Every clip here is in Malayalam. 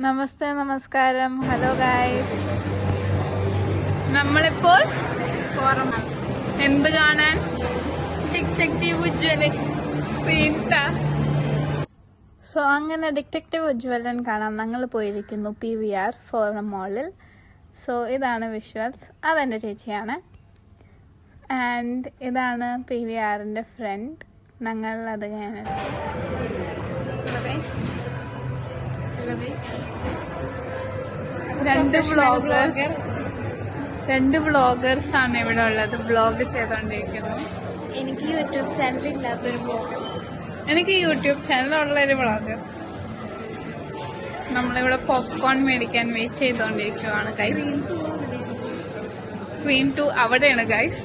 നമസ്തേ, നമസ്കാരം, ഹലോ ഗായ്സ്. നമ്മളിപ്പോൾ എന്ത് കാണാൻ? ഡിറ്റക്റ്റീവ് ഉജ്വലൻ സീൻത. സോ അങ്ങനെ ഡിറ്റക്റ്റീവ് ഉജ്വലൻ കാണാൻ ഞങ്ങൾ പോയിരിക്കുന്നു PVR ഫോറം മോളിൽ. സോ ഇതാണ് വിഷ്വൽസ്. അതെൻ്റെ ചേച്ചിയാണ്. ആൻഡ് ഇതാണ് PVRന്റെ ഫ്രണ്ട്. ഞങ്ങൾ അത് രണ്ട് വ്ളോഗേഴ്സ് ആണ് ഇവിടെ ഉള്ളത്. വ്ളോഗ് ചെയ്തോണ്ടിരിക്കുന്നു. എനിക്ക് യൂട്യൂബ് ചാനൽ ഇല്ലാത്തൊരു വ്ളോഗർ. എനിക്ക് യൂട്യൂബ് ചാനലുള്ളൊരു വ്ളോഗർ. നമ്മളിവിടെ പോപ്കോൺ മേടിക്കാൻ വെയിറ്റ് ചെയ്തോണ്ടിരിക്കുവാണ് ഗൈസ്. സ്ക്രീൻ 2 അവിടെയാണ് ഗൈസ്.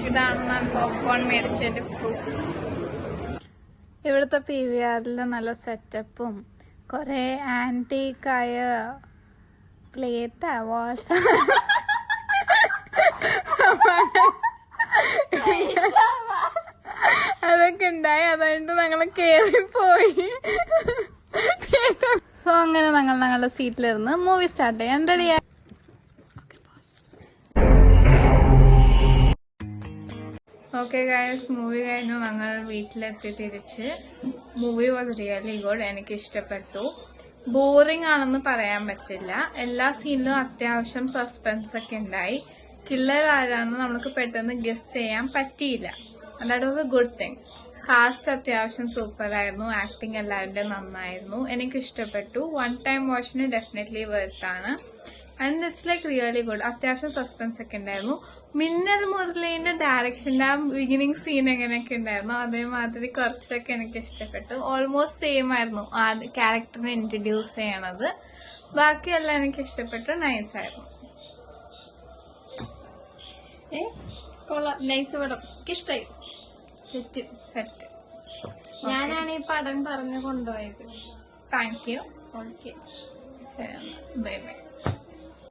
ഇതാണ് ഞാൻ പോപ്കോൺ മേടിച്ചതിന്റെ പ്രൂഫ്. ഇവിടുത്തെ PVRല് നല്ല സെറ്റപ്പും കൊറേ ആന്റീക്കായ പ്ലേറ്റ് വാസ അതൊക്കെ ഉണ്ടായി. അതുകൊണ്ട് ഞങ്ങള് കേറിപ്പോയി. സോ അങ്ങനെ ഞങ്ങളുടെ സീറ്റിലിരുന്ന് മൂവി സ്റ്റാർട്ട് ചെയ്യാൻ റെഡിയായി. ഓക്കെ ഗൈസ്, മൂവി കഴിഞ്ഞു. ഞങ്ങൾ വീട്ടിലെത്തി തിരിച്ച്. Movie was really good. എനിക്ക് ഇഷ്ടപ്പെട്ടു. ബോറിംഗ് ആണെന്ന് പറയാൻ പറ്റില്ല. എല്ലാ സീനിലും അത്യാവശ്യം സസ്പെൻസ് ഒക്കെ ഉണ്ടായി. കില്ലർ ആരാന്ന് നമുക്ക് പെട്ടെന്ന് ഗസ് ചെയ്യാൻ പറ്റിയില്ല. That was a good thing. Cast അത്യാവശ്യം സൂപ്പറായിരുന്നു. ആക്ടിങ് എല്ലാവരുടെയും നന്നായിരുന്നു. എനിക്ക് ഇഷ്ടപ്പെട്ടു. വൺ ടൈം വാച്ചിന് ഡെഫിനറ്റ്ലി വെർത്താണ്. And it's like really good. അത്യാവശ്യം സസ്പെൻസ് ഒക്കെ ഉണ്ടായിരുന്നു. മിന്നൽ മുരളീന്റെ ഡയറക്ഷന്റെ ആ ബിഗിനിങ് സീൻ എങ്ങനെയൊക്കെ ഉണ്ടായിരുന്നു അതേമാതിരി കുറച്ചൊക്കെ എനിക്ക് ഇഷ്ടപ്പെട്ടു. ഓൾമോസ്റ്റ് സെയിം ആയിരുന്നു ആ ക്യാരക്ടറിനെ ഇൻട്രൊഡ്യൂസ് ചെയ്യണത്. ബാക്കിയെല്ലാം എനിക്ക് ഇഷ്ടപ്പെട്ടു. നൈസ് ആയിരുന്നു. നൈസ് പടം. ഇഷ്ടായി. സെറ്റ്. ഞാനാണ് ഈ പടം പറഞ്ഞു കൊണ്ടുപോയത്. Thank you. ഓക്കെ, ശരി, ബൈ ബൈ.